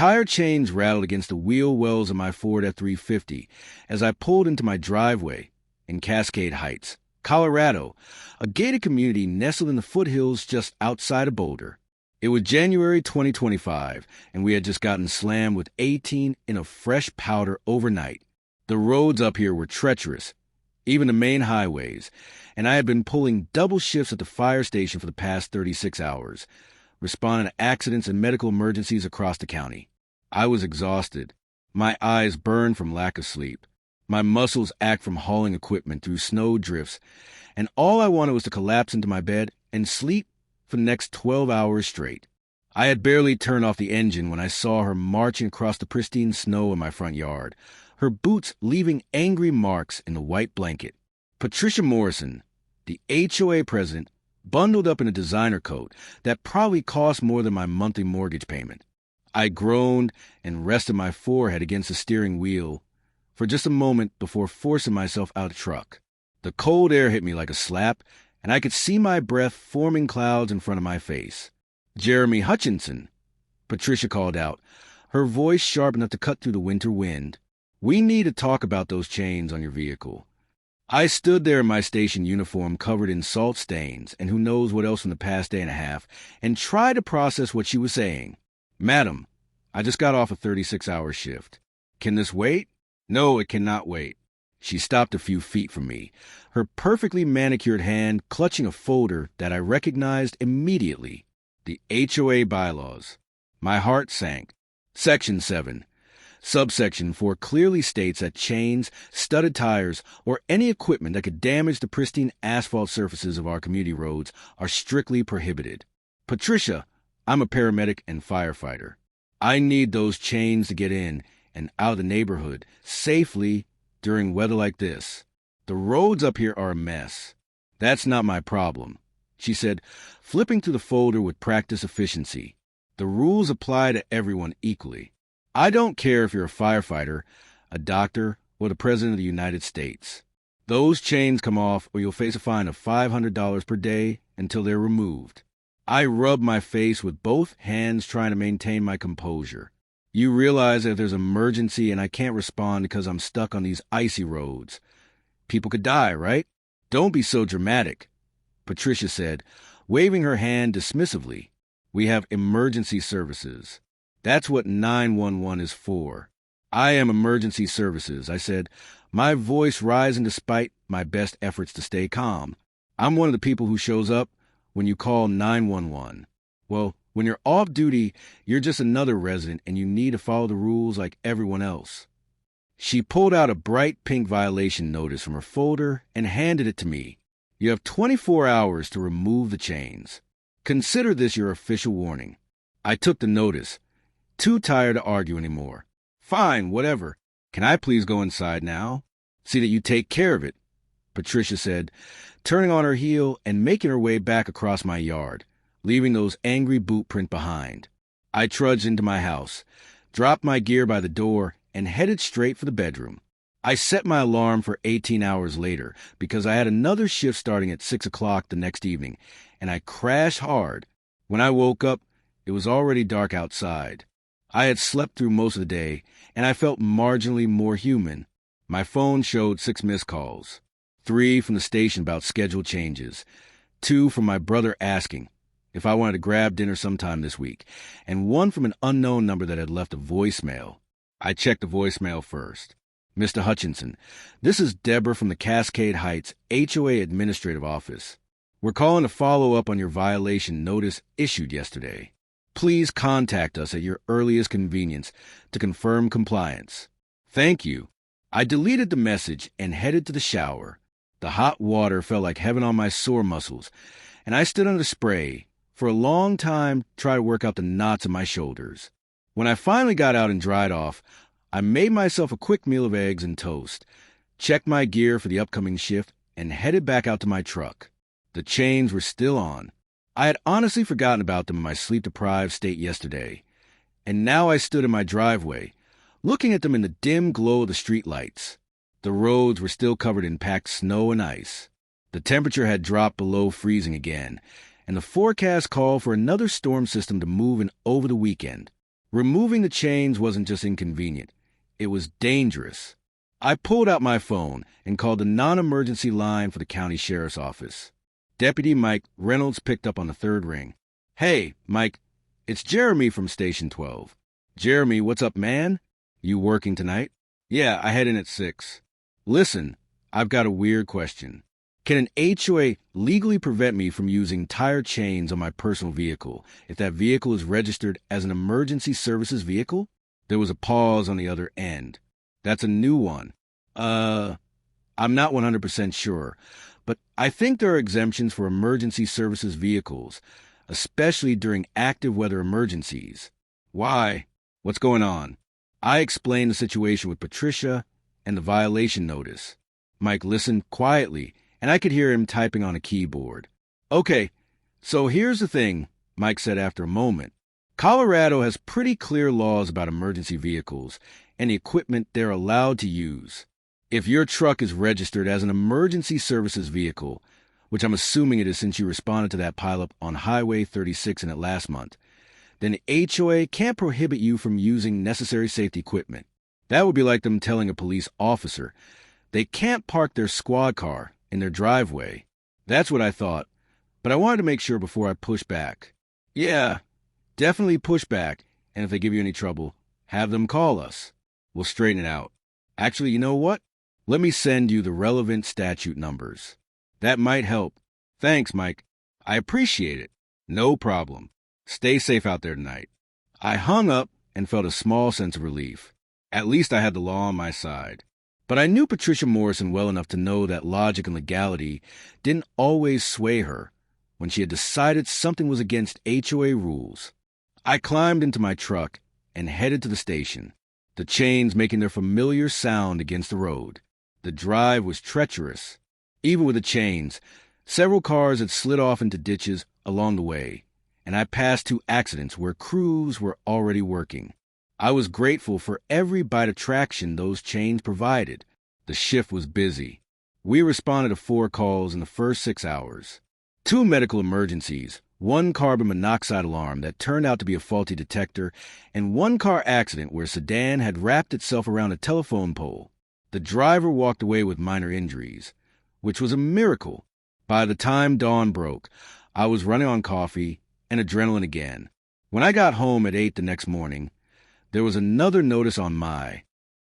tire chains rattled against the wheel wells of my Ford F-350 as I pulled into my driveway in Cascade Heights, Colorado, a gated community nestled in the foothills just outside of Boulder. It was January 2025, and we had just gotten slammed with 18 in a fresh powder overnight. The roads up here were treacherous, even the main highways, and I had been pulling double shifts at the fire station for the past 36 hours, responding to accidents and medical emergencies across the county. I was exhausted. My eyes burned from lack of sleep. My muscles ached from hauling equipment through snow drifts, and all I wanted was to collapse into my bed and sleep for the next 12 hours straight. I had barely turned off the engine when I saw her marching across the pristine snow in my front yard, her boots leaving angry marks in the white blanket. Patricia Morrison, the HOA president, bundled up in a designer coat that probably cost more than my monthly mortgage payment. I groaned and rested my forehead against the steering wheel for just a moment before forcing myself out of the truck. The cold air hit me like a slap, and I could see my breath forming clouds in front of my face. "Jeremy Hutchinson," Patricia called out, her voice sharp enough to cut through the winter wind. "We need to talk about those chains on your vehicle." I stood there in my station uniform covered in salt stains and who knows what else from the past day and a half, and tried to process what she was saying. "Madam, I just got off a 36-hour shift. Can this wait?" "No, it cannot wait." She stopped a few feet from me, her perfectly manicured hand clutching a folder that I recognized immediately. The HOA bylaws. My heart sank. Section 7. Subsection 4 clearly states that chains, studded tires, or any equipment that could damage the pristine asphalt surfaces of our community roads are strictly prohibited. "Patricia, I'm a paramedic and firefighter. I need those chains to get in and out of the neighborhood safely during weather like this. The roads up here are a mess." "That's not my problem," she said, flipping through the folder with practiced efficiency. "The rules apply to everyone equally. I don't care if you're a firefighter, a doctor, or the President of the United States. Those chains come off or you'll face a fine of $500 per day until they're removed." I rubbed my face with both hands trying to maintain my composure. "You realize that if there's an emergency and I can't respond because I'm stuck on these icy roads, people could die, right?" "Don't be so dramatic," Patricia said, waving her hand dismissively. "We have emergency services. That's what 911 is for." "I am emergency services," I said, my voice rising despite my best efforts to stay calm. "I'm one of the people who shows up when you call 911. Well, when you're off duty, you're just another resident and you need to follow the rules like everyone else." She pulled out a bright pink violation notice from her folder and handed it to me. "You have 24 hours to remove the chains. Consider this your official warning." I took the notice, too tired to argue anymore. "Fine, whatever. Can I please go inside now?" "See that you take care of it," Patricia said, turning on her heel and making her way back across my yard, leaving those angry boot print behind. I trudged into my house, dropped my gear by the door, and headed straight for the bedroom. I set my alarm for 18 hours later because I had another shift starting at 6 o'clock the next evening, and I crashed hard. When I woke up, it was already dark outside. I had slept through most of the day, and I felt marginally more human. My phone showed 6 missed calls. 3 from the station about scheduled changes, 2 from my brother asking if I wanted to grab dinner sometime this week, and 1 from an unknown number that had left a voicemail. I checked the voicemail first. "Mr. Hutchinson, this is Deborah from the Cascade Heights HOA Administrative Office. We're calling to follow up on your violation notice issued yesterday. Please contact us at your earliest convenience to confirm compliance. Thank you." I deleted the message and headed to the shower. The hot water felt like heaven on my sore muscles, and I stood under the spray for a long time to try to work out the knots in my shoulders. When I finally got out and dried off, I made myself a quick meal of eggs and toast, checked my gear for the upcoming shift, and headed back out to my truck. The chains were still on. I had honestly forgotten about them in my sleep-deprived state yesterday, and now I stood in my driveway, looking at them in the dim glow of the streetlights. The roads were still covered in packed snow and ice. The temperature had dropped below freezing again, and the forecast called for another storm system to move in over the weekend. Removing the chains wasn't just inconvenient, it was dangerous. I pulled out my phone and called the non-emergency line for the county sheriff's office. Deputy Mike Reynolds picked up on the third ring. "Hey, Mike, it's Jeremy from Station 12. "Jeremy, what's up, man? You working tonight?" "Yeah, I head in at 6. "Listen, I've got a weird question. Can an HOA legally prevent me from using tire chains on my personal vehicle if that vehicle is registered as an emergency services vehicle?" There was a pause on the other end. "That's a new one. I'm not 100% sure, but I think there are exemptions for emergency services vehicles, especially during active weather emergencies." "Why? What's going on?" I explained the situation with Patricia and the violation notice. Mike listened quietly, and I could hear him typing on a keyboard. "Okay, so here's the thing," Mike said after a moment. "Colorado has pretty clear laws about emergency vehicles and the equipment they're allowed to use. If your truck is registered as an emergency services vehicle, which I'm assuming it is since you responded to that pileup on Highway 36 in it last month, then the HOA can't prohibit you from using necessary safety equipment. That would be like them telling a police officer they can't park their squad car in their driveway." That's what I thought, but I wanted to make sure before I pushed back. "Yeah, definitely push back, and if they give you any trouble, have them call us. We'll straighten it out. Actually, you know what? Let me send you the relevant statute numbers. That might help." "Thanks, Mike. I appreciate it." "No problem. Stay safe out there tonight." I hung up and felt a small sense of relief. At least I had the law on my side. But I knew Patricia Morrison well enough to know that logic and legality didn't always sway her when she had decided something was against HOA rules. I climbed into my truck and headed to the station, the chains making their familiar sound against the road. The drive was treacherous. Even with the chains, several cars had slid off into ditches along the way, and I passed 2 accidents where crews were already working. I was grateful for every bite of traction those chains provided. The shift was busy. We responded to 4 calls in the first 6 hours. 2 medical emergencies, 1 carbon monoxide alarm that turned out to be a faulty detector, and 1 car accident where a sedan had wrapped itself around a telephone pole. The driver walked away with minor injuries, which was a miracle. By the time dawn broke, I was running on coffee and adrenaline again. When I got home at 8 the next morning, there was another notice on my